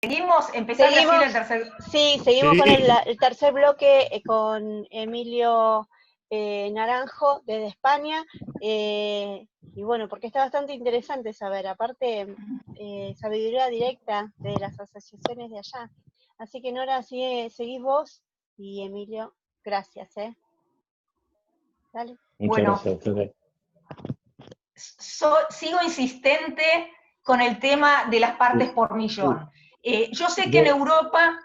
Seguimos, empezando así Seguimos, el tercer. sí, seguimos con Sí, el tercer bloque con Emilio Naranjo desde España. Y bueno, porque está bastante interesante saber, aparte, sabiduría directa de las asociaciones de allá. Así que Nora, seguís vos y Emilio, gracias, ¿eh? Dale. muchas Bueno, gracias a ustedes. sigo insistente con el tema de las partes Sí, por sí. millón. Yo sé que en Yo, Europa,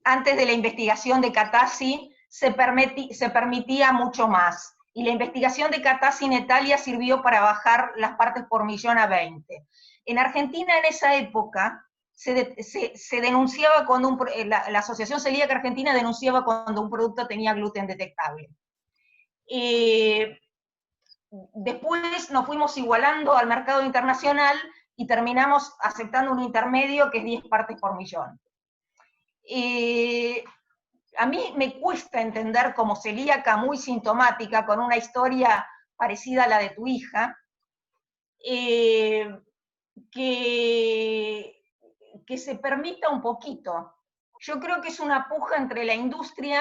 antes de la investigación de Cattasi, se permitía mucho más. Y la investigación de Cattasi en Italia sirvió para bajar las partes por millón a 20. En Argentina, en esa época, se denunciaba cuando la Asociación Celíaca Argentina denunciaba cuando un producto tenía gluten detectable. Después nos fuimos igualando al mercado internacional y terminamos aceptando un intermedio que es 10 partes por millón. A mí me cuesta entender como celíaca muy sintomática, con una historia parecida a la de tu hija, que se permita un poquito. Yo creo que es una puja entre la industria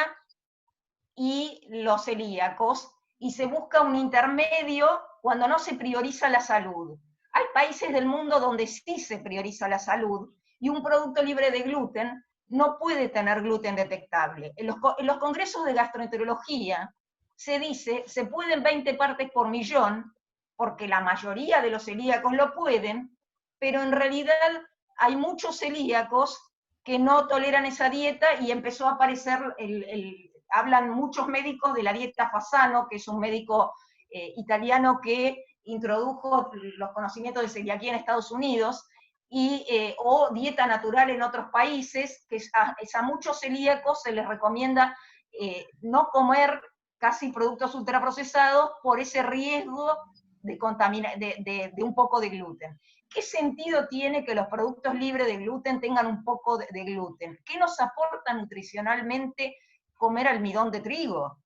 y los celíacos, y se busca un intermedio cuando no se prioriza la salud. Hay países del mundo donde sí se prioriza la salud, y un producto libre de gluten no puede tener gluten detectable. En los congresos de gastroenterología se dice, se pueden 20 partes por millón, porque la mayoría de los celíacos lo pueden, pero en realidad hay muchos celíacos que no toleran esa dieta, y empezó a aparecer hablan muchos médicos de la dieta Fasano, que es un médico italiano que introdujo los conocimientos de celiaquía en Estados Unidos, o dieta natural en otros países, que a muchos celíacos se les recomienda no comer casi productos ultraprocesados por ese riesgo de un poco de gluten. ¿Qué sentido tiene que los productos libres de gluten tengan un poco de gluten? ¿Qué nos aporta nutricionalmente comer almidón de trigo?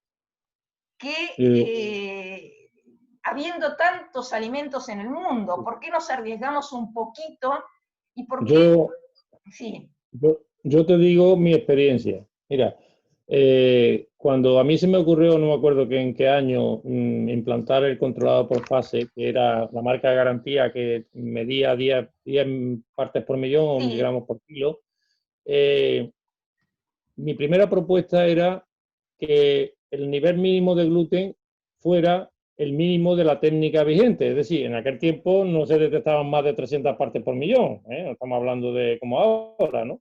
Habiendo tantos alimentos en el mundo, ¿por qué nos arriesgamos un poquito? ¿Y por qué? yo, Sí. yo te digo mi experiencia. Mira, cuando a mí se me ocurrió, no me acuerdo que en qué año, implantar el controlado por fase, que era la marca de garantía que medía 10 partes por millón o Sí. miligramos por kilo, mi primera propuesta era que el nivel mínimo de gluten fuera el mínimo de la técnica vigente. Es decir, en aquel tiempo no se detectaban más de 300 partes por millón. No estamos hablando de como ahora, ¿no?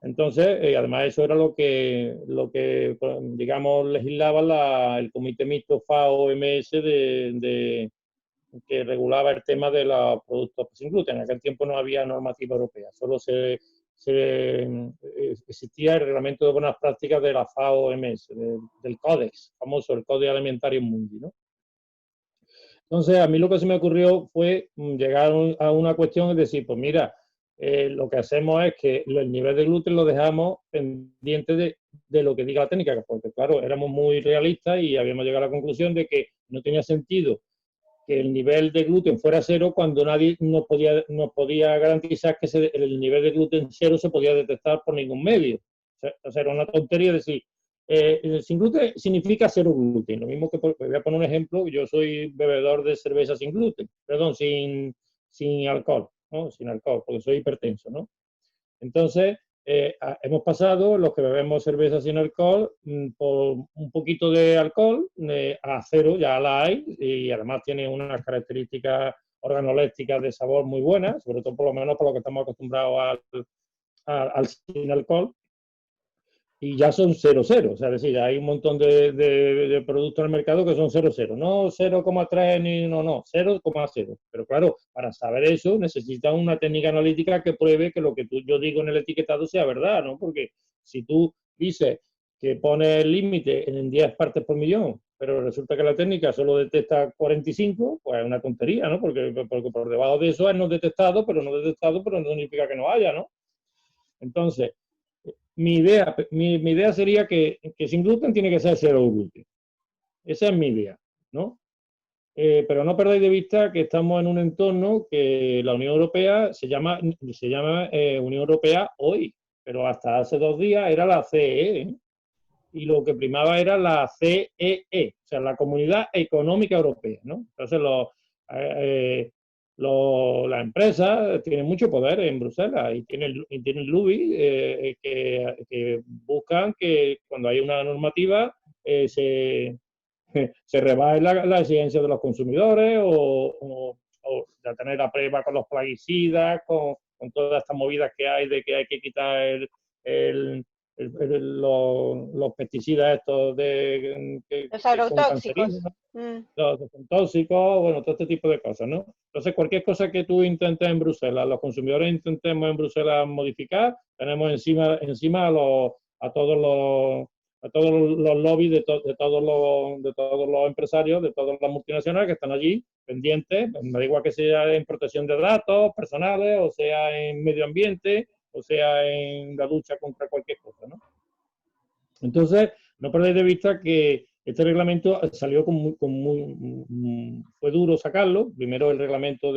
Entonces, además eso era lo que digamos, legislaba el Comité Mixto FAO-OMS que regulaba el tema de los productos sin gluten. En aquel tiempo no había normativa europea, solo existía el reglamento de buenas prácticas de la FAO-OMS, del Códex, famoso, el Código Alimentario Mundi, ¿no? Entonces, a mí lo que se me ocurrió fue llegar a una cuestión y decir, pues mira, lo que hacemos es que el nivel de gluten lo dejamos pendiente de lo que diga la técnica, porque claro, éramos muy realistas y habíamos llegado a la conclusión de que no tenía sentido que el nivel de gluten fuera cero cuando nadie nos podía garantizar que el nivel de gluten cero se podía detectar por ningún medio. O sea, era una tontería decir, sin gluten significa cero gluten. Lo mismo que, voy a poner un ejemplo, yo soy bebedor de cerveza sin gluten, perdón, sin alcohol, ¿no? Sin alcohol, porque soy hipertenso, ¿no? Entonces, hemos pasado, los que bebemos cerveza sin alcohol, por un poquito de alcohol a cero, ya la hay, y además tiene unas características organolépticas de sabor muy buenas, sobre todo por lo menos por lo que estamos acostumbrados al sin alcohol, y ya son 0,0. O sea, es decir, hay un montón de productos en el mercado que son 0,0. No 0,3 ni no, 0,0. Pero claro, para saber eso necesitas una técnica analítica que pruebe que lo que yo digo en el etiquetado sea verdad, ¿no? Porque si tú dices que pones el límite en 10 partes por millón, pero resulta que la técnica solo detecta 45, pues es una tontería, ¿no? Porque por debajo de eso es no detectado, pero no significa que no haya, ¿no? Entonces, mi idea sería que sin gluten tiene que ser cero gluten. Esa es mi idea, ¿no? pero no perdáis de vista que estamos en un entorno que la Unión Europea se llama Unión Europea hoy, pero hasta hace 2 días era la CEE, ¿eh? Y lo que primaba era la CEE, o sea, la Comunidad Económica Europea, ¿no? Entonces, las empresas tienen mucho poder en Bruselas y tienen lobby que buscan que cuando hay una normativa se rebaje la exigencia de los consumidores o de tener la prueba con los plaguicidas, con todas estas movidas que hay de que hay que quitar los pesticidas estos Los que son agrotóxicos. cancerígenos, los que son tóxicos, bueno, todo este tipo de cosas, ¿no? Entonces, cualquier cosa que tú intentes en Bruselas, los consumidores intentemos en Bruselas modificar, tenemos encima a todos los lobbies de todos los empresarios, de todas las multinacionales que están allí pendientes, me da igual que sea en protección de datos personales, o sea en medio ambiente, o sea en la lucha contra cualquier cosa, ¿no? Entonces, no perdáis de vista que este reglamento salió fue duro sacarlo. Primero el reglamento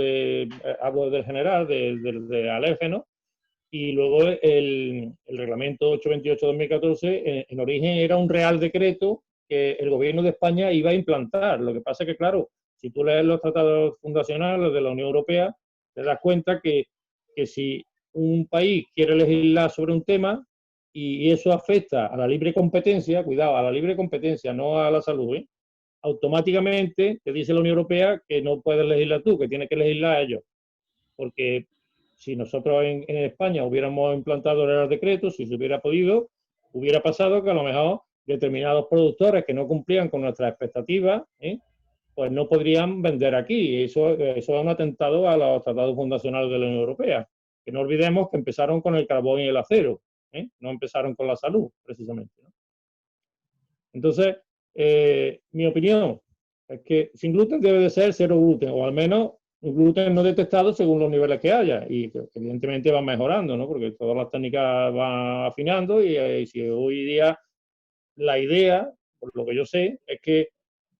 hablo del general, de alérgenos, y luego el reglamento 828-2014, en origen era un real decreto que el gobierno de España iba a implantar. Lo que pasa es que, claro, si tú lees los tratados fundacionales de la Unión Europea, te das cuenta que si un país quiere legislar sobre un tema y eso afecta a la libre competencia, cuidado, a la libre competencia, no a la salud, automáticamente te dice la Unión Europea que no puedes legislar tú, que tienes que legislar ellos. Porque si nosotros en España hubiéramos implantado el Real Decreto, si se hubiera podido, hubiera pasado que a lo mejor determinados productores que no cumplían con nuestras expectativas, pues no podrían vender aquí. Eso es un atentado a los tratados fundacionales de la Unión Europea. Que no olvidemos que empezaron con el carbón y el acero, no empezaron con la salud, precisamente, ¿no? Entonces, mi opinión es que sin gluten debe de ser cero gluten, o al menos un gluten no detectado según los niveles que haya, y que evidentemente van mejorando, ¿no? Porque todas las técnicas van afinando y si hoy día la idea, por lo que yo sé, es que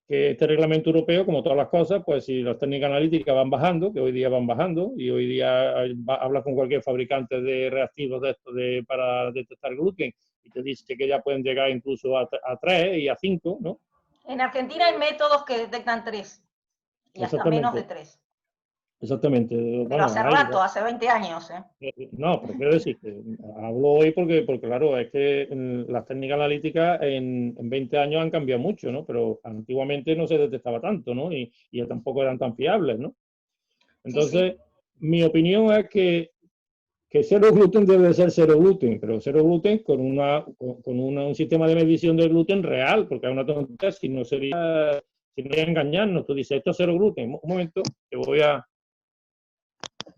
este reglamento europeo, como todas las cosas, pues si las técnicas analíticas van bajando, que hoy día van bajando, y hoy día hablas con cualquier fabricante de reactivos de estos para detectar gluten, y te dice que ya pueden llegar incluso a 3 y a 5, ¿no? En Argentina hay métodos que detectan 3 y hasta menos de 3. Exactamente. Pero bueno, hace rato, hace 20 años. No, pero quiero decir que hablo hoy porque claro, es que las técnicas analíticas en 20 años han cambiado mucho, ¿no? Pero antiguamente no se detectaba tanto, ¿no? Y tampoco eran tan fiables, ¿no? Entonces, sí. Mi opinión es que cero gluten debe de ser cero gluten, pero cero gluten con un sistema de medición del gluten real, porque es una tontería, si no sería engañarnos. Tú dices, esto es cero gluten. Un momento, que voy a...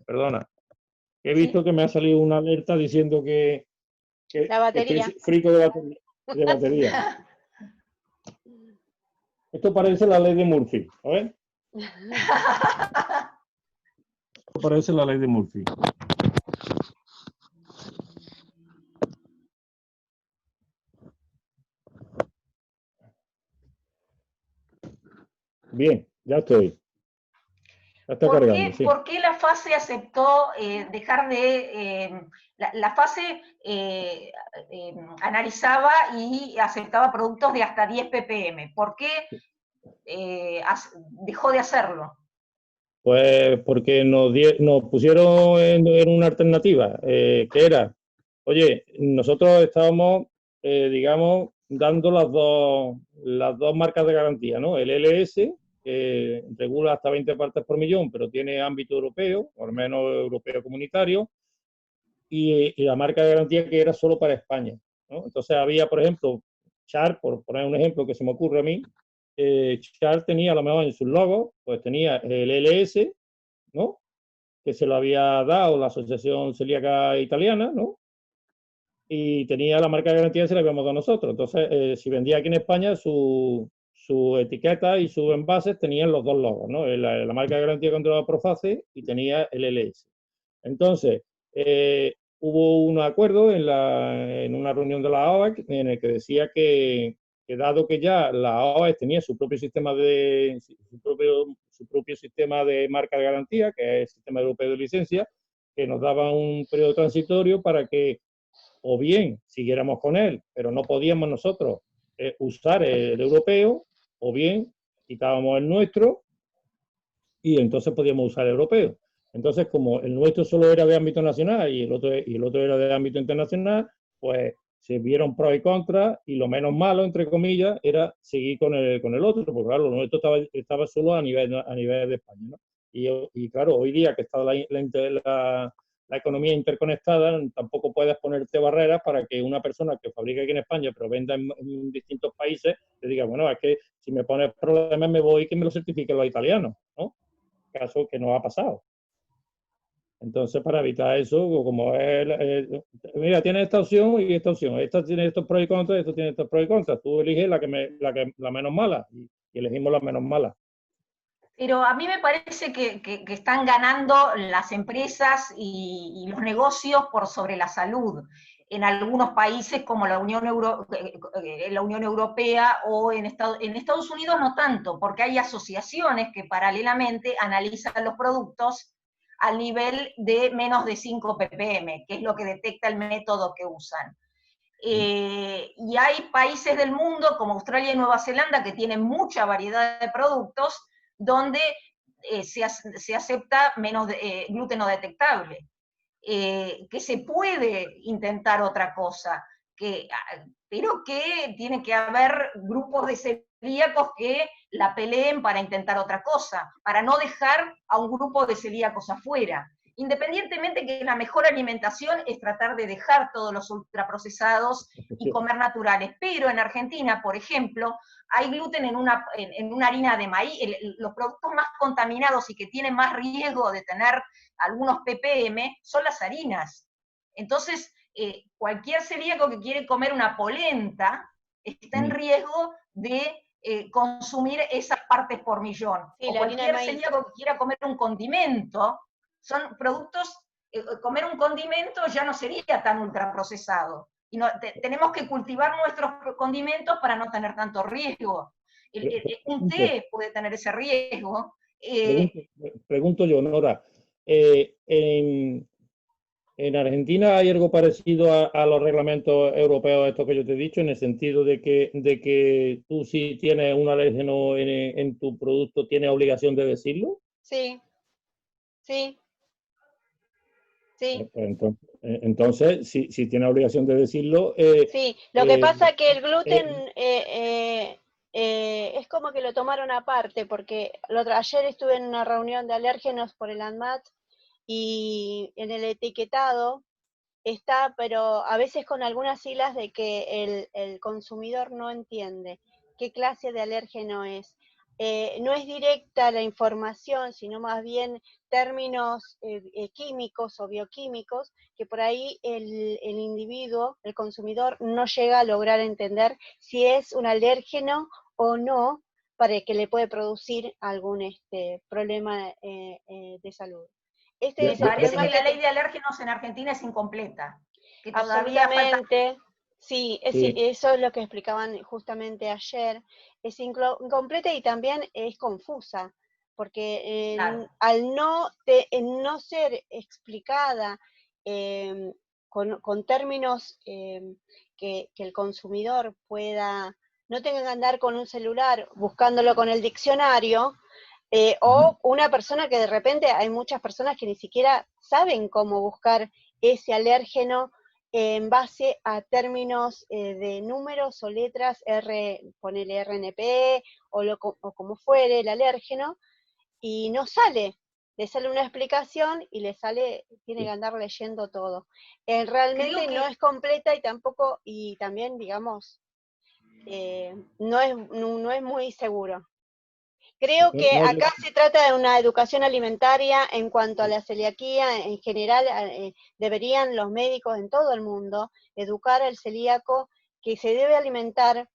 Perdona. He visto que me ha salido una alerta diciendo que la batería. estoy frito de batería. Esto parece la ley de Murphy, a ver. Esto parece la ley de Murphy. Bien, ya estoy. ¿Por qué la FASE aceptó dejar de... la FASE analizaba y aceptaba productos de hasta 10 ppm? ¿Por qué dejó de hacerlo? Pues porque nos pusieron en una alternativa, que era, oye, nosotros estábamos, digamos, dando las dos marcas de garantía, ¿no? El LS, que regula hasta 20 partes por millón, pero tiene ámbito europeo, o al menos europeo comunitario, y la marca de garantía que era solo para España, ¿no? Entonces había, por ejemplo, Char, por poner un ejemplo que se me ocurre a mí, Char tenía a lo mejor en sus logos, pues tenía el LS, ¿no? Que se lo había dado la Asociación Celíaca Italiana, ¿no? Y tenía la marca de garantía que se la habíamos dado nosotros. Entonces, si vendía aquí en España, su etiqueta y sus envases tenían los dos logos, ¿no? La marca de garantía controlada por FACE y tenía el LS. Entonces, hubo un acuerdo en una reunión de la OAC en el que decía que que dado que ya la OES tenía su propio sistema de marca de garantía, que es el sistema europeo de licencia, que nos daba un periodo transitorio para que o bien siguiéramos con él, pero no podíamos nosotros usar el europeo, o bien quitábamos el nuestro y entonces podíamos usar el europeo. Entonces, como el nuestro solo era de ámbito nacional y el otro era de ámbito internacional, pues se vieron pros y contras, y lo menos malo, entre comillas, era seguir con el otro, porque claro, lo nuestro estaba solo a nivel de España, ¿no? Y claro, hoy día que está la economía interconectada, tampoco puedes ponerte barreras para que una persona que fabrica aquí en España, pero venda en distintos países, te diga, bueno, es que si me pones problemas me voy y que me lo certifiquen los italianos, ¿no? Caso que no ha pasado. Entonces, para evitar eso, como mira, tiene esta opción y esta opción, esta tiene estos pros y contras, esto tiene estos pros y contras, tú eliges la menos mala, y elegimos la menos mala. Pero a mí me parece que están ganando las empresas y los negocios por sobre la salud en algunos países como la Unión Europea o en Estados Unidos no tanto, porque hay asociaciones que paralelamente analizan los productos al nivel de menos de 5 ppm, que es lo que detecta el método que usan. Y hay países del mundo como Australia y Nueva Zelanda que tienen mucha variedad de productos donde se acepta menos gluten no detectable, que se puede intentar otra cosa, pero que tiene que haber grupos de celíacos que la peleen para intentar otra cosa, para no dejar a un grupo de celíacos afuera. Independientemente que la mejor alimentación es tratar de dejar todos los ultraprocesados y comer naturales. Pero en Argentina, por ejemplo, hay gluten en una harina de maíz. Los productos más contaminados y que tienen más riesgo de tener algunos ppm son las harinas. Entonces, cualquier celíaco que quiere comer una polenta está en riesgo de consumir esas partes por millón. Sí, o cualquier celíaco que quiera comer un condimento, son productos, comer un condimento ya no sería tan ultraprocesado. Y tenemos que cultivar nuestros condimentos para no tener tanto riesgo. Un té puede tener ese riesgo. Pregunto yo, Nora, ¿en Argentina hay algo parecido a los reglamentos europeos, estos que yo te he dicho, en el sentido de que tú, si tienes un alérgeno en tu producto, tienes obligación de decirlo? Sí, sí, sí. Entonces, si tienes obligación de decirlo... sí, lo que pasa es que el gluten es como que lo tomaron aparte, porque ayer estuve en una reunión de alérgenos por el ANMAT, y en el etiquetado está, pero a veces con algunas siglas de que el consumidor no entiende qué clase de alérgeno es. No es directa la información, sino más bien términos químicos o bioquímicos, que por ahí el individuo, el consumidor, no llega a lograr entender si es un alérgeno o no, para que le puede producir algún problema de salud. Me parece que la ley de alérgenos en Argentina es incompleta. Que todavía absolutamente, falta... sí, sí, eso es lo que explicaban justamente ayer. Es incompleta y también es confusa, porque claro. al no ser explicada con términos que el consumidor no tenga que andar con un celular buscándolo con el diccionario, o una persona que de repente, hay muchas personas que ni siquiera saben cómo buscar ese alérgeno en base a términos de números o letras, ponele RNP o como fuere el alérgeno, y no sale. Le sale una explicación y tiene que andar leyendo todo. Realmente no es completa y también, digamos, no es muy seguro. Creo que acá se trata de una educación alimentaria en cuanto a la celiaquía. En general, deberían los médicos en todo el mundo educar al celíaco que se debe alimentar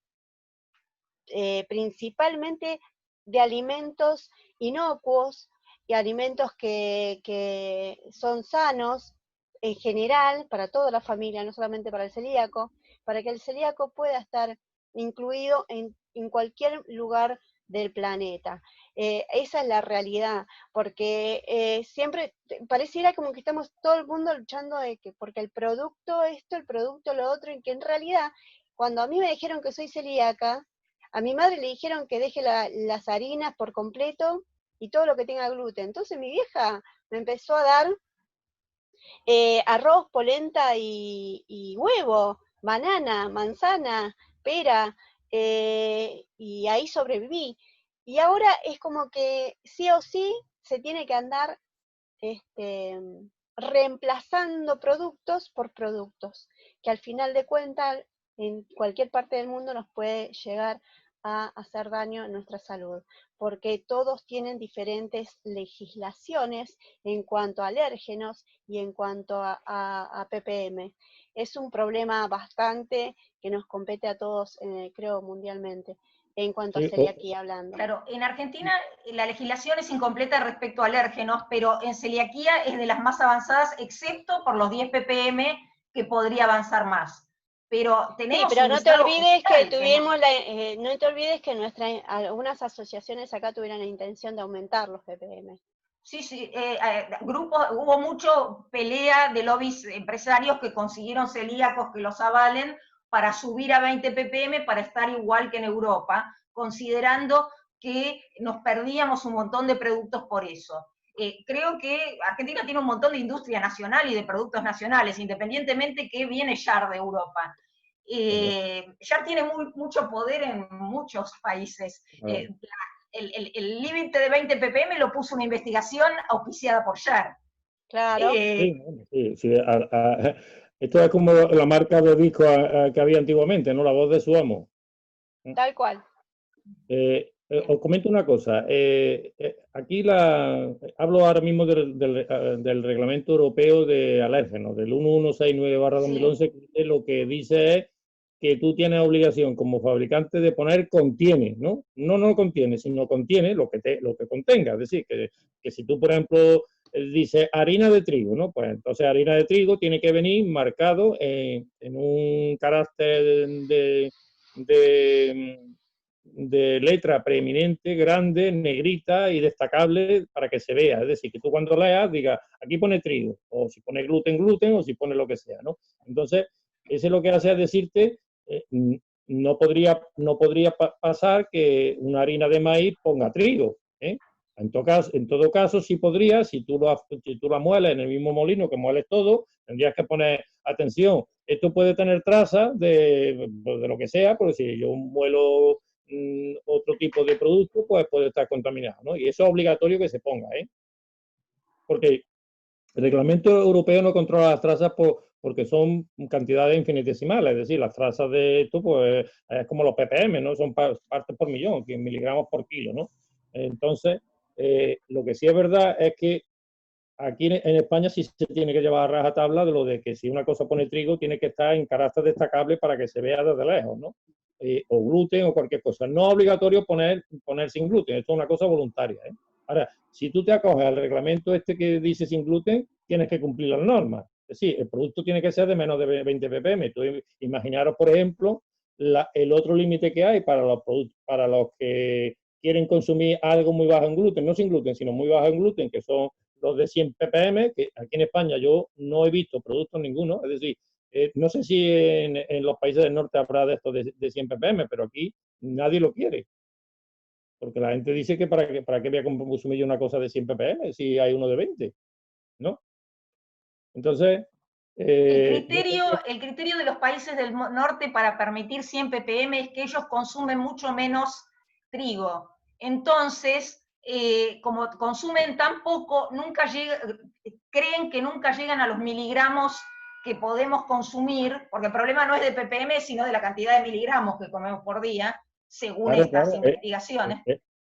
principalmente de alimentos inocuos y alimentos que son sanos en general para toda la familia, no solamente para el celíaco, para que el celíaco pueda estar incluido en cualquier lugar del planeta. Esa es la realidad, porque siempre pareciera como que estamos todo el mundo luchando de que, porque el producto esto, el producto lo otro, y que en realidad, cuando a mí me dijeron que soy celíaca, a mi madre le dijeron que deje las harinas por completo y todo lo que tenga gluten. Entonces mi vieja me empezó a dar arroz, polenta y huevo, banana, manzana, pera, y ahí sobreviví. Y ahora es como que sí o sí se tiene que andar reemplazando productos por productos, que al final de cuentas en cualquier parte del mundo nos puede llegar a hacer daño en nuestra salud, porque todos tienen diferentes legislaciones en cuanto a alérgenos y en cuanto a ppm. Es un problema bastante que nos compete a todos, creo, mundialmente, en cuanto a celiaquía hablando. Claro, en Argentina la legislación es incompleta respecto a alérgenos, pero en celiaquía es de las más avanzadas, excepto por los 10 ppm, que podría avanzar más. Pero tenemos sí, pero un no te olvides que tuvimos no te olvides que algunas asociaciones acá tuvieron la intención de aumentar los ppm. Sí, sí, hubo mucho pelea de lobbies empresarios que consiguieron celíacos que los avalen para subir a 20 ppm para estar igual que en Europa, considerando que nos perdíamos un montón de productos por eso. Creo que Argentina tiene un montón de industria nacional y de productos nacionales, independientemente que viene YAR de Europa. YAR tiene mucho poder en muchos países. El límite de 20 ppm lo puso una investigación auspiciada por YAR. Claro. Sí. Esto es como la marca de disco que había antiguamente, ¿no? La voz de su amo. Tal cual. Os comento una cosa. Aquí hablo ahora mismo del Reglamento Europeo de Alérgenos, del 1169/2011, sí. Que lo que dice es que tú tienes obligación como fabricante de poner contiene, ¿no? No contiene, sino contiene lo que contenga. Es decir, que si tú, por ejemplo, dice harina de trigo, ¿no? Pues entonces harina de trigo tiene que venir marcado en un carácter de letra preeminente, grande, negrita y destacable para que se vea. Es decir, que tú cuando leas digas, aquí pone trigo, o si pone gluten, o si pone lo que sea, ¿no? Entonces, eso es lo que hace es decirte, no podría pasar que una harina de maíz ponga trigo, ¿eh? En todo caso, sí podría, si tú la mueles en el mismo molino que mueles todo, tendrías que poner atención. Esto puede tener trazas de lo que sea, porque si yo muelo otro tipo de producto, pues puede estar contaminado, ¿no? Y eso es obligatorio que se ponga, ¿eh? Porque el reglamento europeo no controla las trazas porque son cantidades infinitesimales, es decir, las trazas de esto, pues es como los ppm, ¿no? Son partes por millón, 100 miligramos por kilo, ¿no? Entonces, lo que sí es verdad es que aquí en España sí se tiene que llevar a rajatabla de lo de que si una cosa pone trigo, tiene que estar en carácter destacable para que se vea desde lejos, ¿no? O gluten o cualquier cosa. No es obligatorio poner sin gluten, esto es una cosa voluntaria, ¿eh? Ahora, si tú te acoges al reglamento este que dice sin gluten, tienes que cumplir las normas. Es decir, el producto tiene que ser de menos de 20 ppm. Tú imaginaros, por ejemplo, el otro límite que hay para los que quieren consumir algo muy bajo en gluten, no sin gluten, sino muy bajo en gluten, que son los de 100 ppm, que aquí en España yo no he visto productos ninguno, es decir, no sé si en los países del norte habrá de estos de 100 ppm, pero aquí nadie lo quiere. Porque la gente dice que para qué voy a consumir yo una cosa de 100 ppm si hay uno de 20, ¿no? Entonces... el criterio de los países del norte para permitir 100 ppm es que ellos consumen mucho menos trigo. Entonces, como consumen tan poco, creen que nunca llegan a los miligramos que podemos consumir, porque el problema no es de ppm, sino de la cantidad de miligramos que comemos por día, según estas investigaciones.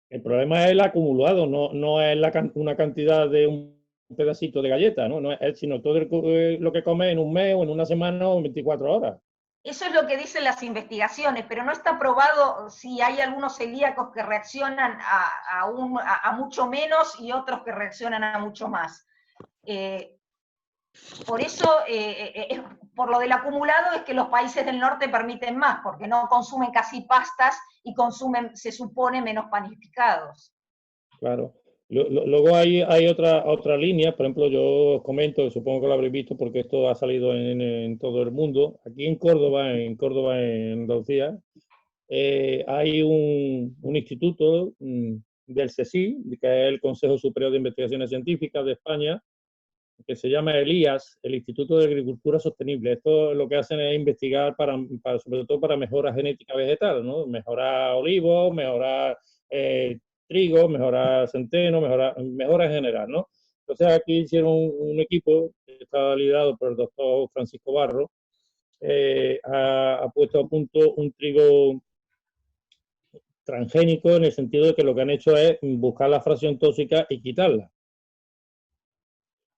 El problema es el acumulado, no es una cantidad de un pedacito de galleta, ¿no? No es, sino todo lo que come en un mes o en una semana o en 24 horas. Eso es lo que dicen las investigaciones, pero no está probado si hay algunos celíacos que reaccionan a mucho menos y otros que reaccionan a mucho más. Por eso, por lo del acumulado, es que los países del norte permiten más, porque no consumen casi pastas y consumen, se supone, menos panificados. Claro. Luego hay otra línea, por ejemplo, yo os comento, supongo que lo habréis visto porque esto ha salido en todo el mundo. Aquí en Córdoba, en Andalucía, hay un instituto del CSIC, que es el Consejo Superior de Investigaciones Científicas de España, que se llama ELIAS, el Instituto de Agricultura Sostenible. Esto lo que hacen es investigar sobre todo para mejora genética vegetal, ¿no? Mejorar olivos, mejorar trigo, mejorar centeno, mejora en general, ¿no? Entonces aquí hicieron un equipo que está liderado por el doctor Francisco Barro, ha puesto a punto un trigo transgénico en el sentido de que lo que han hecho es buscar la fracción tóxica y quitarla.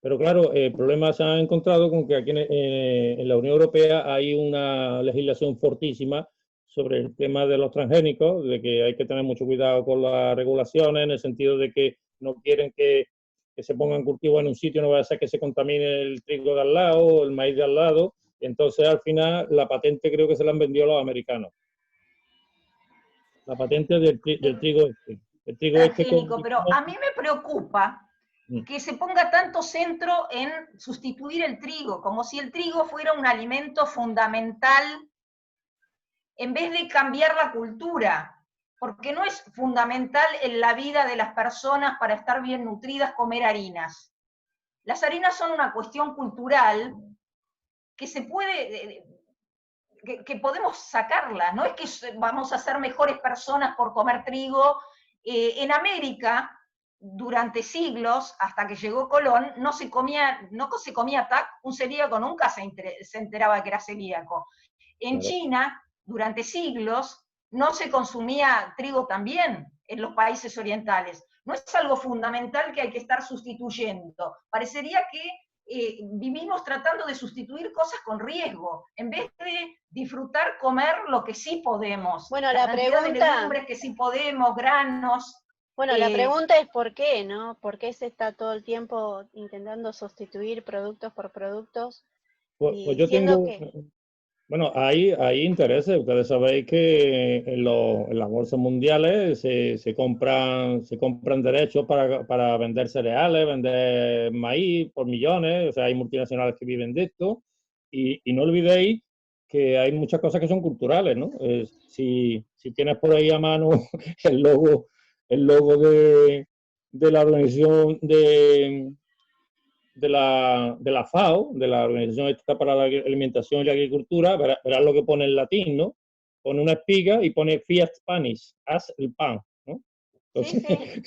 Pero claro, el problema se ha encontrado con que aquí en la Unión Europea hay una legislación fortísima sobre el tema de los transgénicos, de que hay que tener mucho cuidado con las regulaciones, en el sentido de que no quieren que se pongan cultivos en un sitio, no vaya a ser que se contamine el trigo de al lado o el maíz de al lado, y entonces al final la patente creo que se la han vendido a los americanos. La patente del trigo este. El trigo transgénico, pero a mí me preocupa que se ponga tanto centro en sustituir el trigo, como si el trigo fuera un alimento fundamental en vez de cambiar la cultura, porque no es fundamental en la vida de las personas para estar bien nutridas comer harinas. Las harinas son una cuestión cultural que se puede, que podemos sacarla, no es que vamos a ser mejores personas por comer trigo. En América, durante siglos, hasta que llegó Colón, no se comía un celíaco nunca se enteraba que era celíaco. En China, durante siglos, no se consumía trigo también en los países orientales. No es algo fundamental que hay que estar sustituyendo. Parecería que vivimos tratando de sustituir cosas con riesgo, en vez de disfrutar comer lo que sí podemos. Bueno, la pregunta de legumbres que sí podemos, granos. Bueno, la pregunta es por qué, ¿no? ¿Por qué se está todo el tiempo intentando sustituir productos por productos? Pues yo tengo, bueno, hay intereses. Ustedes sabéis que en las bolsas mundiales se compran derechos para vender cereales, vender maíz por millones. O sea, hay multinacionales que viven de esto. Y no olvidéis que hay muchas cosas que son culturales, ¿no? Si tienes por ahí a mano el logo de la organización de la FAO, de la Organización Esta para la Alimentación y la Agricultura, verás lo que pone en latín, ¿no? Pone una espiga y pone fiat panis, haz el pan, ¿no? Entonces, sí.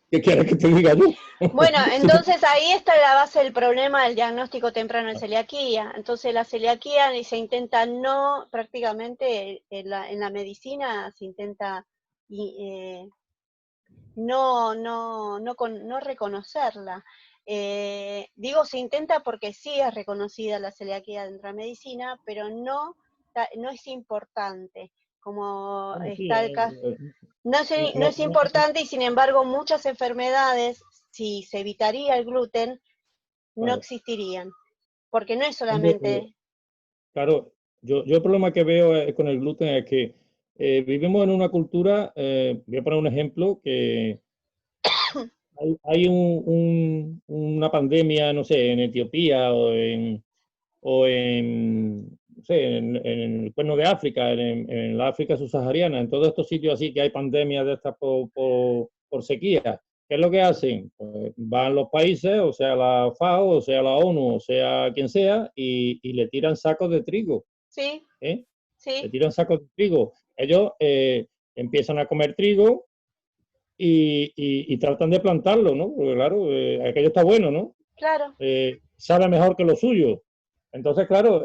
¿Qué quieres que te diga yo? Bueno, entonces ahí está la base del problema del diagnóstico temprano de celiaquía. Entonces la celiaquía se intenta prácticamente en la medicina se intenta no reconocerla. Digo se intenta porque sí es reconocida la celiaquía dentro de la medicina, pero no es importante, como está el caso. No es importante y sin embargo muchas enfermedades, si se evitaría el gluten, no existirían, porque no es solamente... Claro, yo el problema que veo con el gluten es que vivimos en una cultura, voy a poner un ejemplo, que hay una pandemia, no sé, en Etiopía o no sé, en el Cuerno de África, en la África subsahariana, en todos estos sitios así que hay pandemias de estas por sequía. ¿Qué es lo que hacen? Pues van los países, o sea la FAO, o sea la ONU, o sea quien sea, y le tiran sacos de trigo. Sí. Sí. Le tiran sacos de trigo. Ellos empiezan a comer trigo y tratan de plantarlo, ¿no? Porque claro, aquello está bueno, ¿no? Claro. Sabe mejor que lo suyo. Entonces, claro,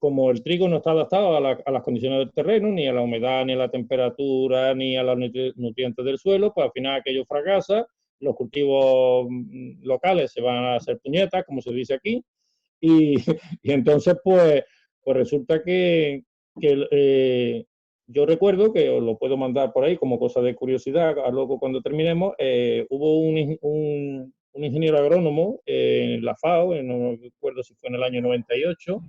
como el trigo no está adaptado a las condiciones del terreno, ni a la humedad, ni a la temperatura, ni a los nutrientes del suelo, pues al final aquello fracasa, los cultivos locales se van a hacer puñetas, como se dice aquí, y entonces pues resulta que yo recuerdo que os lo puedo mandar por ahí como cosa de curiosidad, luego cuando terminemos, hubo un un ingeniero agrónomo en la FAO, no recuerdo si fue en el año 98,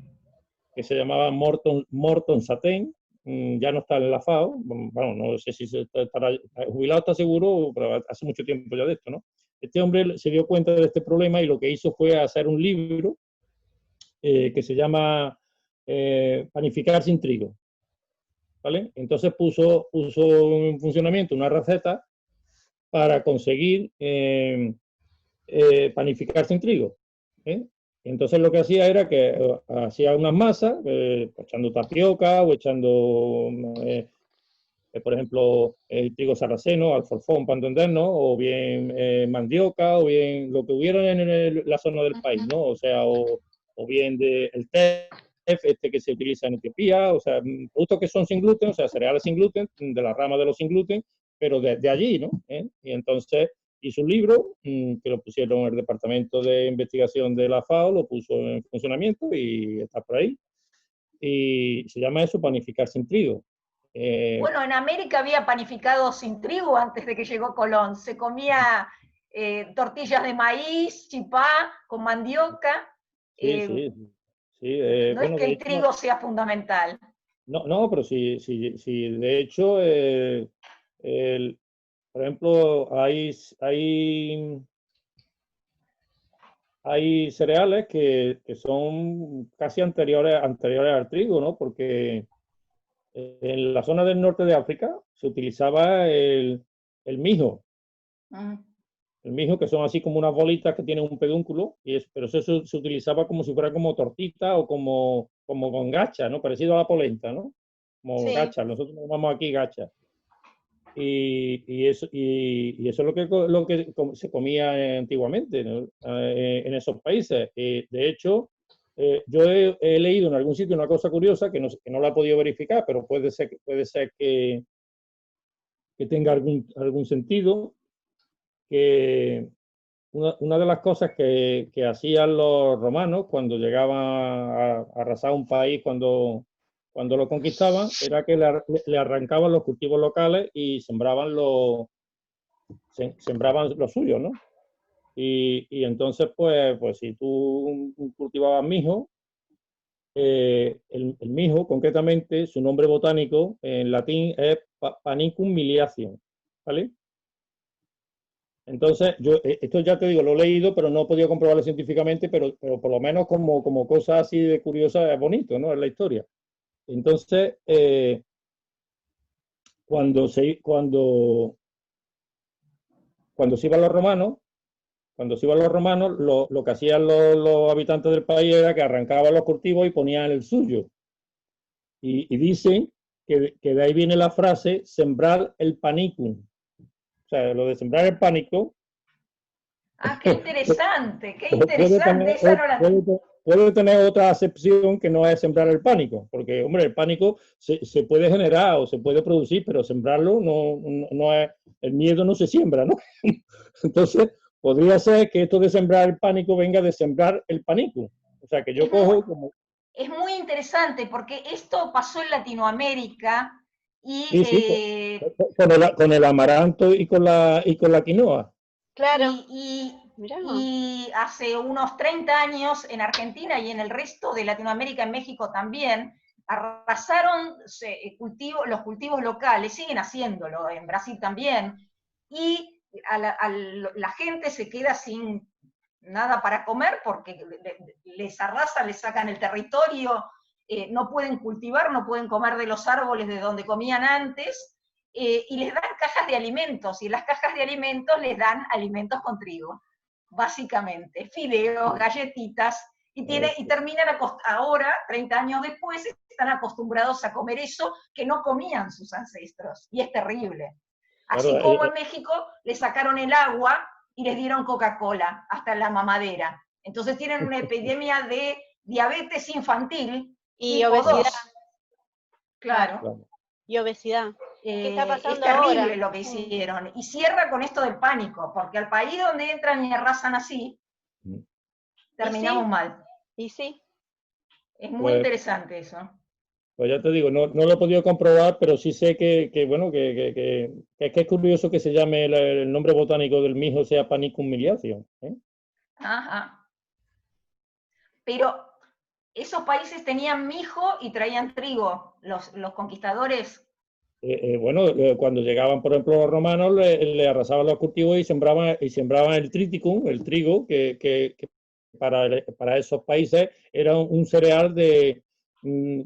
que se llamaba Morton Satain, ya no está en la FAO, bueno, no sé si estará jubilado, está seguro, pero hace mucho tiempo ya de esto, ¿no? Este hombre se dio cuenta de este problema y lo que hizo fue hacer un libro que se llama Panificar sin trigo, ¿vale? Entonces puso en funcionamiento una receta para conseguir panificar sin trigo, ¿eh? Entonces lo que hacía era que hacía unas masas, echando tapioca o echando, por ejemplo, el trigo sarraceno, alforfón, para entendernos, o bien mandioca, o bien lo que hubiera en la zona del país, ¿no? O sea, o bien el tef, este que se utiliza en Etiopía, o sea, productos que son sin gluten, o sea, cereales sin gluten, de la rama de los sin gluten, pero de allí, ¿no? Y entonces hizo un libro que lo pusieron en el Departamento de Investigación de la FAO, lo puso en funcionamiento y está por ahí. Y se llama eso Panificar sin trigo. Bueno, en América había panificado sin trigo antes de que llegó Colón. Se comía tortillas de maíz, chipá, con mandioca. Sí, sí, sí. No es Bueno, que de el hecho, trigo sea fundamental. no, pero sí, de hecho, por ejemplo, hay cereales que son casi anteriores al trigo, ¿no? Porque en la zona del norte de África se utilizaba el mijo. El mijo, que son así como unas bolitas que tienen un pedúnculo, pero eso se utilizaba como si fuera como tortita o como con gacha, ¿no? Parecido a la polenta, ¿no? Como Sí. gacha, nosotros llamamos aquí gacha. Y eso es lo que se comía antiguamente, ¿no? En esos países. De hecho, yo he leído en algún sitio una cosa curiosa que no la he podido verificar, pero puede ser que tenga algún sentido, que una de las cosas que hacían los romanos cuando llegaban a arrasar un país, cuando lo conquistaban, era que le arrancaban los cultivos locales y sembraban los suyos, ¿no? Y entonces, pues si tú cultivabas mijo, el mijo, concretamente, su nombre botánico en latín es Panicum miliacium, ¿vale? Entonces, esto ya te digo, lo he leído, pero no he podido comprobarlo científicamente, pero por lo menos como cosa así de curiosa es bonito, ¿no? Es la historia. Entonces, cuando se iban los romanos, lo que hacían los habitantes del país era que arrancaban los cultivos y ponían el suyo. Y dicen que de ahí viene la frase sembrar el panicum. O sea, lo de sembrar el pánico. Ah, qué interesante, qué Puede interesante. tener, Esa no la... puede tener otra acepción que no es sembrar el pánico, porque, hombre, el pánico se puede generar o se puede producir, pero sembrarlo no es, el miedo no se siembra, ¿no? Entonces, podría ser que esto de sembrar el pánico venga de sembrar el pánico. O sea, que yo Es muy, cojo como... es muy interesante porque esto pasó en Latinoamérica y, Sí, sí, con el amaranto y con la quinoa. Claro, y, mirá. y hace unos 30 años en Argentina y en el resto de Latinoamérica, en México también, arrasaron los cultivos locales, siguen haciéndolo, en Brasil también, y la gente se queda sin nada para comer porque les arrasan, les sacan el territorio, no pueden cultivar, no pueden comer de los árboles de donde comían antes, y les dan cajas de alimentos, y en las cajas de alimentos les dan alimentos con trigo, básicamente, fideos, galletitas, y terminan ahora, 30 años después, están acostumbrados a comer eso que no comían sus ancestros, y es terrible. Así Claro, como en México le sacaron el agua y les dieron Coca-Cola hasta en la mamadera. Entonces tienen una epidemia de diabetes infantil Y tipo obesidad, 2. Claro. claro. y obesidad. ¿Qué está Es pasando terrible ahora? lo que hicieron. Y cierra con esto del pánico, porque al país donde entran y arrasan así, Y terminamos sí, mal. y sí. Es muy Pues interesante eso. Pues ya te digo, no lo he podido comprobar, pero sí sé bueno, es que es curioso que se llame el nombre botánico del mijo sea Panicum miliaceum, ¿eh? Ajá. Pero esos países tenían mijo y traían trigo, los conquistadores. Bueno, cuando llegaban, por ejemplo, los romanos, le arrasaban los cultivos y sembraban el triticum, el trigo, que para esos países era un cereal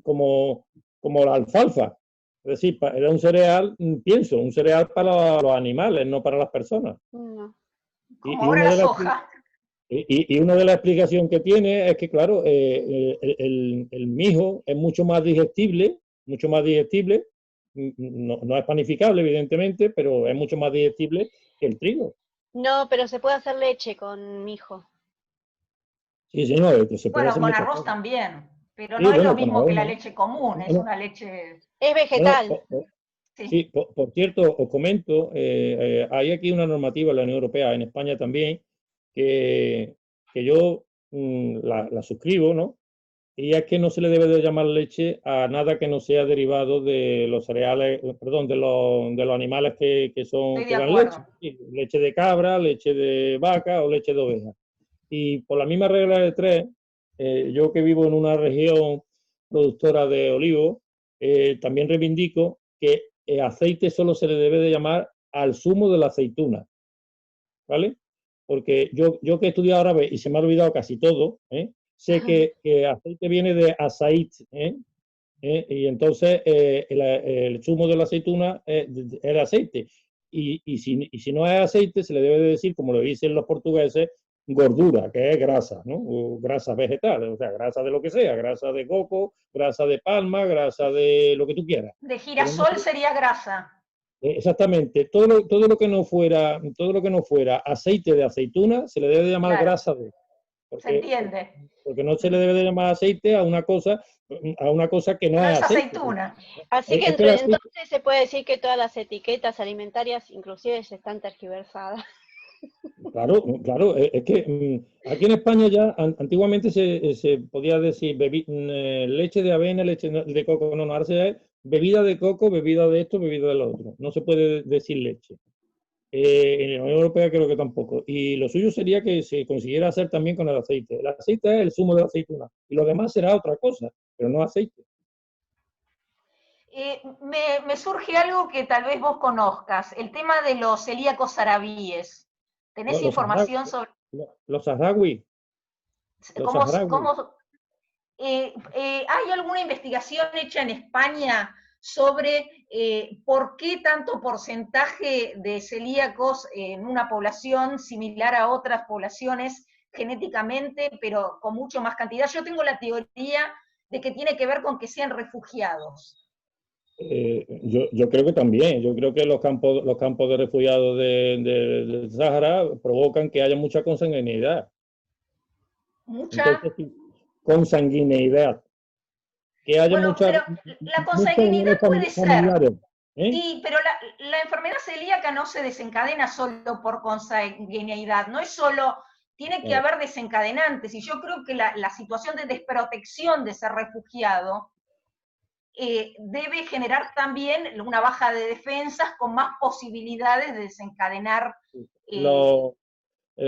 como la alfalfa. Es decir, era un cereal, pienso, un cereal para los animales, no para las personas. No. Como Y ahora una la de las soja. y una de las explicaciones que tiene es que, claro, el mijo es mucho más digestible, no es panificable, evidentemente, pero es mucho más digestible que el trigo. No, pero se puede hacer leche con mijo. Sí, sí, no, que se puede Bueno, hacer con muchas arroz cosas. también, pero no Sí, es lo bueno, con mismo que la avena. leche común, es Bueno, una leche, Es bueno, vegetal. sí. sí, por cierto, os comento, hay aquí una normativa en la Unión Europea, en España también, que, que yo la suscribo, ¿no? Y es que no se le debe de llamar leche a nada que no sea derivado de los cereales, perdón, de los animales Estoy de que dan leche. acuerdo. Sí, leche de cabra, leche de vaca o leche de oveja. Y por la misma regla de tres, yo que vivo en una región productora de olivos, también reivindico que aceite solo se le debe de llamar al zumo de la aceituna, ¿vale? Porque yo que he estudiado árabe y se me ha olvidado casi todo, sé que aceite viene de azait, y entonces el zumo de la aceituna es el aceite. Y si no es aceite, se le debe de decir, como lo dicen los portugueses, gordura, que es grasa, ¿no? O grasa vegetal, o sea, grasa de lo que sea, grasa de coco, grasa de palma, grasa de lo que tú quieras. De Pero no girasol sería grasa, exactamente, todo lo que no fuera aceite de aceituna se le debe de llamar claro, grasa de, se porque, entiende. porque no se le debe de llamar aceite a una cosa que Que no no es es aceite. aceituna. Así que Es que el aceite, entonces se puede decir que todas las etiquetas alimentarias inclusive están tergiversadas. claro, claro, es que aquí en España ya antiguamente se podía decir leche de avena, leche de coco, no, ahora se es bebida de coco, bebida de esto, bebida de lo otro. No se puede decir leche. En la Unión Europea creo que tampoco. Y lo suyo sería que se consiguiera hacer también con el aceite. El aceite es el zumo de la aceituna. Y lo demás será otra cosa, pero no aceite. Me surge algo que tal vez vos conozcas, el tema de los celíacos arabíes. ¿Tenés Los, sahara- información sobre los saharaui, los cómo, saharaui. hay alguna investigación hecha en España sobre por qué tanto porcentaje de celíacos en una población similar a otras poblaciones genéticamente, pero con mucho más cantidad? Yo tengo la teoría de que tiene que ver con que sean refugiados. Yo creo que también. Yo creo que los campos de refugiados del Sahara provocan que haya mucha consanguinidad. Mucha. Entonces, sí, consanguineidad. Que haya Bueno, pero la muchas uniones consanguinidad puede ser. familiares. ¿Eh? Sí, pero la enfermedad celíaca no se desencadena solo por consanguineidad, no es solo, tiene que Claro. haber desencadenantes, y yo creo que la situación de desprotección de ser refugiado debe generar también una baja de defensas con más posibilidades de desencadenar. Eh, Los,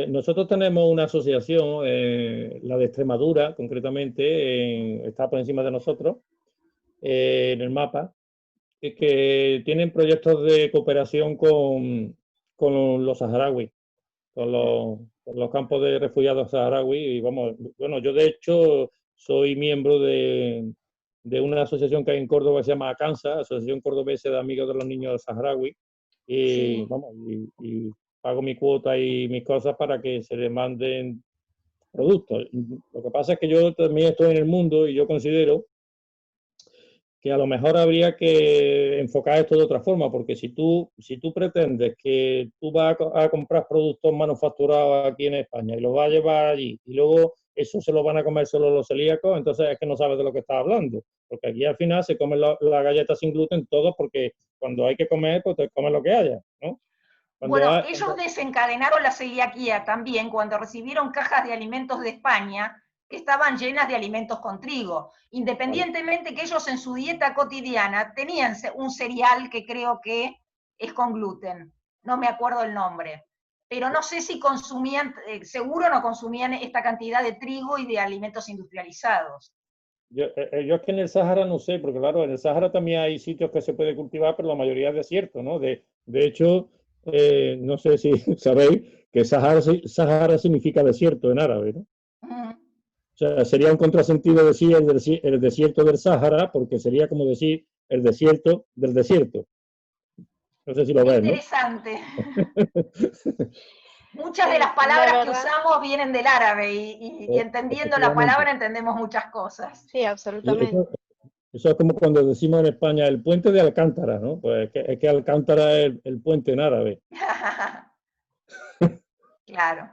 nosotros tenemos una asociación, la de Extremadura, concretamente, está por encima de nosotros, en el mapa, que tienen proyectos de cooperación con los saharauis, con los campos de refugiados saharauis. Y vamos, bueno, yo de hecho soy miembro de una asociación que hay en Córdoba que se llama ACANSA, Asociación Cordobesa de Amigos de los Niños Saharauis, y sí. vamos, y pago mi cuota y mis cosas para que se les manden productos. Lo que pasa es que yo también estoy en el mundo y yo considero que a lo mejor habría que enfocar esto de otra forma, porque si tú pretendes que tú vas a comprar productos manufacturados aquí en España y los vas a llevar allí y luego eso se lo van a comer solo los celíacos, entonces es que no sabes de lo que estás hablando, porque aquí al final se comen la galleta sin gluten todos, porque cuando hay que comer, pues te comes lo que haya, ¿no? Cuando Bueno, hay, ellos desencadenaron la celiaquía también cuando recibieron cajas de alimentos de España que estaban llenas de alimentos con trigo, independientemente que ellos en su dieta cotidiana tenían un cereal que creo que es con gluten, no me acuerdo el nombre, pero no sé si consumían, seguro no consumían esta cantidad de trigo y de alimentos industrializados. Yo es que en el Sáhara no sé, porque claro, en el Sáhara también hay sitios que se puede cultivar, pero la mayoría es desierto, ¿no? De hecho, no sé si sabéis que Sáhara significa desierto en árabe, ¿no? O sea, sería un contrasentido decir el desierto del Sáhara, porque sería como decir el desierto del desierto. No sé si lo ves, ¿no? Interesante. Muchas de las palabras que usamos vienen del árabe y entendiendo la palabra entendemos muchas cosas. Sí, absolutamente. Eso es como cuando decimos en España el puente de Alcántara, ¿no? Pues es que Alcántara es el puente en árabe. Claro.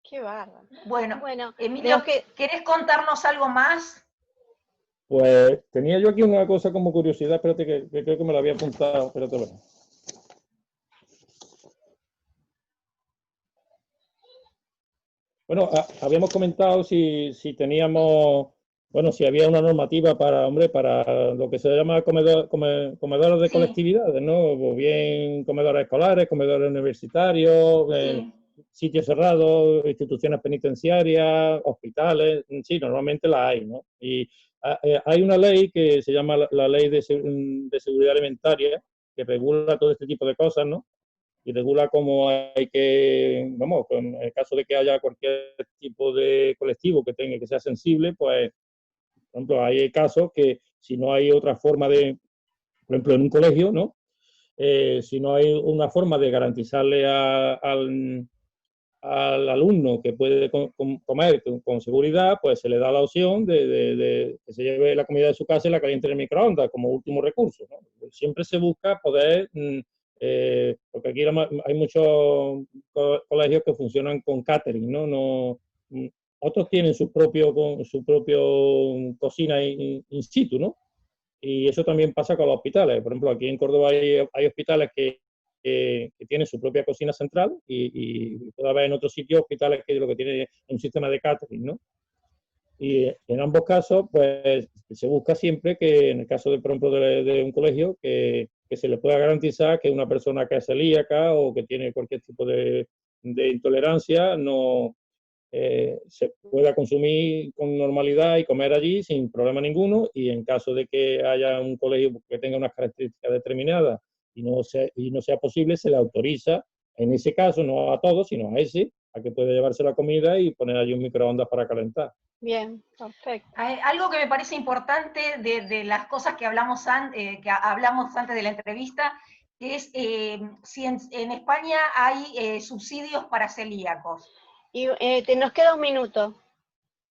Qué bárbaro. Bueno, Emilio, ¿querés contarnos algo más? Pues tenía yo aquí una cosa como curiosidad, espérate que creo que me la había apuntado, espérate, bueno. Bueno, habíamos comentado si teníamos, bueno, si había una normativa para, hombre, para lo que se llama comedores de colectividades, ¿no? O bien comedores escolares, comedores universitarios, sitios cerrados, instituciones penitenciarias, hospitales, sí, normalmente la hay, ¿no? Y hay una ley que se llama la Ley de Seguridad Alimentaria, que regula todo este tipo de cosas, ¿no? Y regula cómo hay que, vamos, en el caso de que haya cualquier tipo de colectivo que sea sensible, pues, por ejemplo, hay casos que si no hay otra forma de, por ejemplo, en un colegio, ¿no? Si no hay una forma de garantizarle al alumno que puede comer con seguridad, pues se le da la opción de que se lleve la comida de su casa y la caliente en el microondas como último recurso, ¿no? Siempre se busca poder... porque aquí hay muchos colegios que funcionan con catering, ¿no? Otros tienen su propio cocina in situ, ¿no? Y eso también pasa con los hospitales. Por ejemplo, aquí en Córdoba hay hospitales que tienen su propia cocina central y puede haber en otros sitios hospitales que lo que tienen es un sistema de catering, ¿no? Y en ambos casos, pues se busca siempre que, en el caso, por ejemplo, de un colegio, que se le pueda garantizar que una persona que es celíaca o que tiene cualquier tipo de intolerancia no se pueda consumir con normalidad y comer allí sin problema ninguno. Y en caso de que haya un colegio que tenga unas características determinadas y no sea posible, se le autoriza, en ese caso, no a todos, sino a ese, a que pueda llevarse la comida y poner allí un microondas para calentar. Bien, perfecto. Algo que me parece importante de las cosas que hablamos antes de la entrevista, que es si en España hay subsidios para celíacos. Y nos queda un minuto.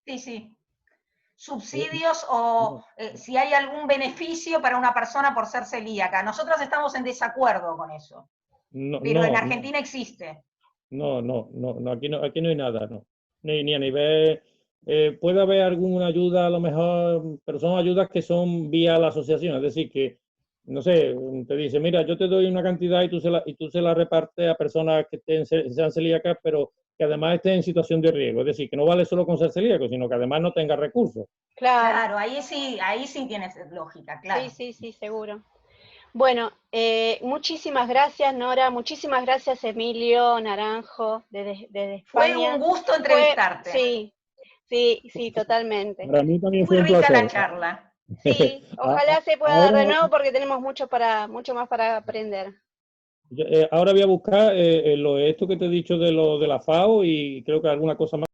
Sí. Subsidios o si hay algún beneficio para una persona por ser celíaca. Nosotros estamos en desacuerdo con eso. Pero en Argentina existe. No, aquí no hay nada, no. Ni a nivel... puede haber alguna ayuda, a lo mejor, pero son ayudas que son vía la asociación, es decir, que, no sé, te dice, mira, yo te doy una cantidad y tú se la repartes a personas que sean celíacas, pero que además estén en situación de riesgo, es decir, que no vale solo con ser celíaco, sino que además no tenga recursos. Claro, ahí sí tienes lógica, claro. Sí, seguro. Bueno, muchísimas gracias, Nora, muchísimas gracias, Emilio Naranjo, desde España. Fue un gusto entrevistarte. Sí, totalmente. Para mí también fue muy rica placer. la charla. Sí, ojalá se pueda dar de nuevo porque tenemos mucho más para aprender. Ahora voy a buscar esto que te he dicho de la FAO y creo que alguna cosa más.